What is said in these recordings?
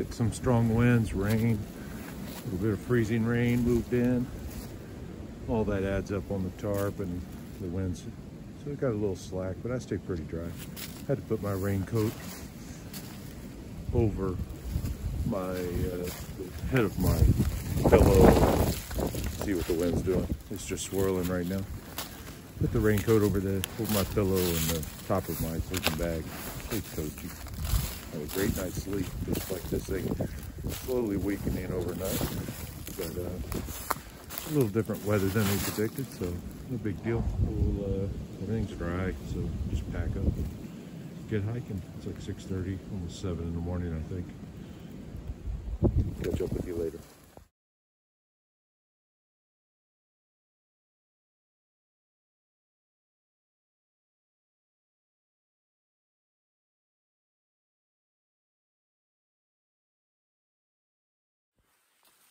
Got some strong winds, rain, a little bit of freezing rain moved in. All that adds up on the tarp and the winds. So it got a little slack, but I stayed pretty dry. Had to put my raincoat over my the head of my pillow. See what the wind's doing. It's just swirling right now. Put the raincoat over my pillow and the top of my sleeping bag. Stayed cozy. Had a great night's sleep, just like this thing slowly weakening overnight. But a little different weather than we predicted, so no big deal. Everything's dry, so just pack up and get hiking. It's like 6:30, almost 7 in the morning, I think. Catch up with you later.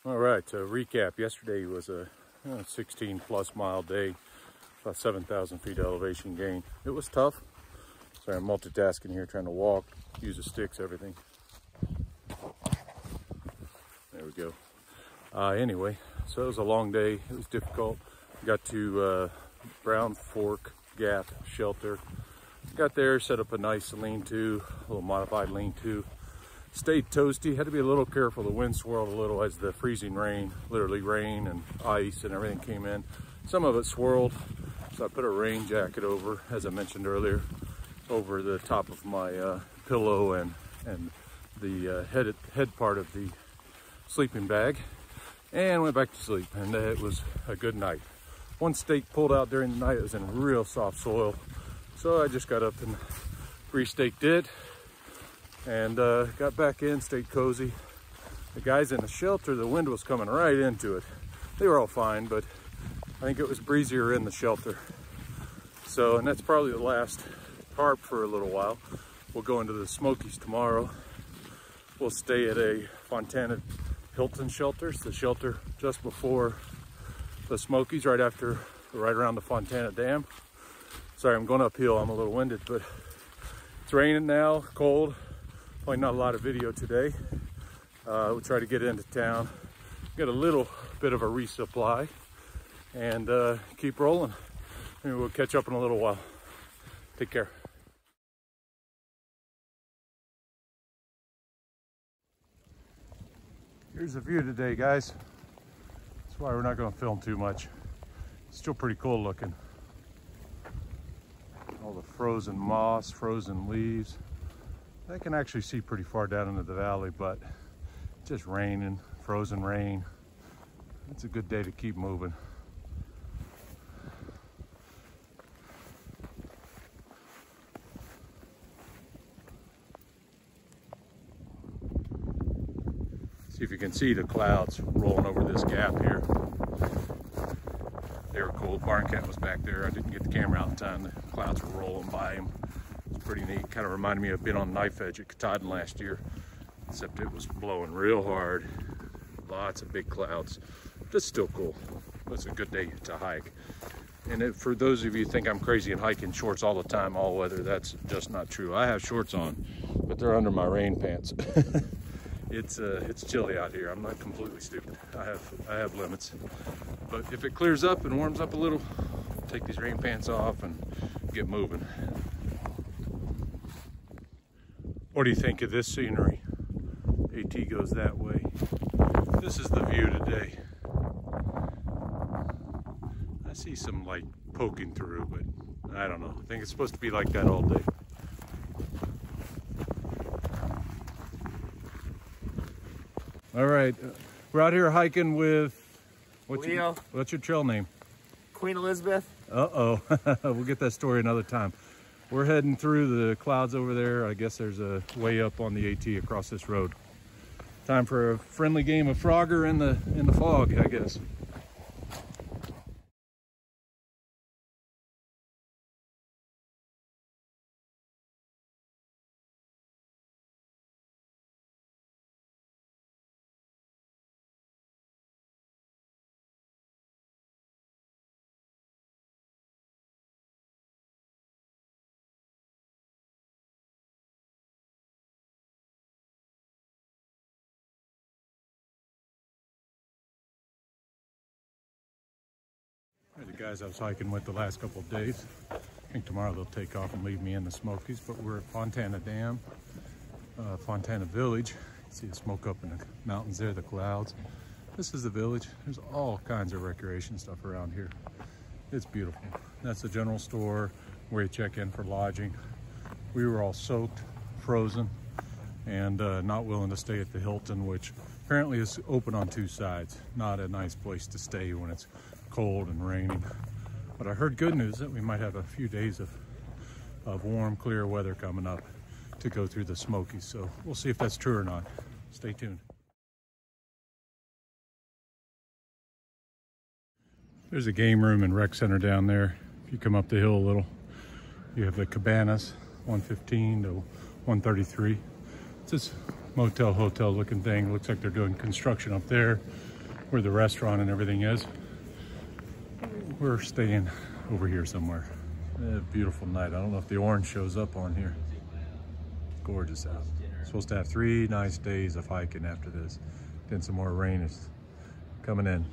All right, to recap, yesterday was a 16 plus mile day, about 7,000 feet elevation gain. It was tough. Sorry, I'm multitasking here, trying to walk, use the sticks, everything. There we go. Anyway, so it was a long day. It was difficult. Got to Brown Fork Gap shelter. Got there, set up a nice lean-to, a little modified lean-to. Stayed toasty, had to be a little careful. The wind swirled a little as the freezing rain, literally rain and ice and everything came in. Some of it swirled, so I put a rain jacket over, as I mentioned earlier, over the top of my pillow and the head part of the sleeping bag, and went back to sleep, and it was a good night. One stake pulled out during the night. It was in real soft soil, so I just got up and re-staked it. And got back in, stayed cozy. The guys in the shelter, the wind was coming right into it. They were all fine, but I think it was breezier in the shelter. So, and that's probably the last tarp for a little while. We'll go into the Smokies tomorrow. We'll stay at a Fontana Hilton shelter. It's the shelter just before the Smokies, right around the Fontana Dam. Sorry, I'm going uphill, I'm a little winded, but it's raining now, cold. Probably not a lot of video today. We'll try to get into town, get a little bit of a resupply, and keep rolling. Maybe we'll catch up in a little while. Take care. Here's the view today, guys. That's why we're not going to film too much. It's still pretty cool looking. All the frozen moss, frozen leaves. I can actually see pretty far down into the valley, but it's just raining, frozen rain. It's a good day to keep moving. See if you can see the clouds rolling over this gap here. They were cool. Barn Cat was back there. I didn't get the camera out in time. The clouds were rolling by him. Pretty neat. Kind of reminded me of being on Knife Edge at Katahdin last year, except it was blowing real hard. Lots of big clouds. But it's still cool. It's a good day to hike. And for those of you who think I'm crazy and hiking shorts all the time, all weather, that's just not true. I have shorts on, but they're under my rain pants. It's chilly out here. I'm not completely stupid. I have limits. But if it clears up and warms up a little, I'll take these rain pants off and get moving. What do you think of this scenery? AT goes that way. This is the view today. I see some light poking through, but I don't know. I think it's supposed to be like that all day. All right, we're out here hiking with, what's your trail name? Queen Elizabeth. Uh-oh, we'll get that story another time. We're heading through the clouds over there. I guess there's a way up on the AT across this road. Time for a friendly game of Frogger in the fog, I guess. The guys I was hiking with the last couple of days. I think tomorrow they'll take off and leave me in the Smokies, but we're at Fontana Dam, Fontana Village. You see the smoke up in the mountains there, the clouds. This is the village. There's all kinds of recreation stuff around here. It's beautiful. That's the general store where you check in for lodging. We were all soaked, frozen, and not willing to stay at the Hilton, which apparently is open on two sides. Not a nice place to stay when it's cold and raining. But I heard good news that we might have a few days of warm, clear weather coming up to go through the Smokies. So we'll see if that's true or not. Stay tuned. There's a game room and rec center down there. If you come up the hill a little, you have the cabanas, 115 to 133. It's this motel, hotel looking thing. Looks like they're doing construction up there where the restaurant and everything is. We're staying over here somewhere. Beautiful night. I don't know if the orange shows up on here. Gorgeous out. Supposed to have 3 nice days of hiking after this. Then some more rain is coming in.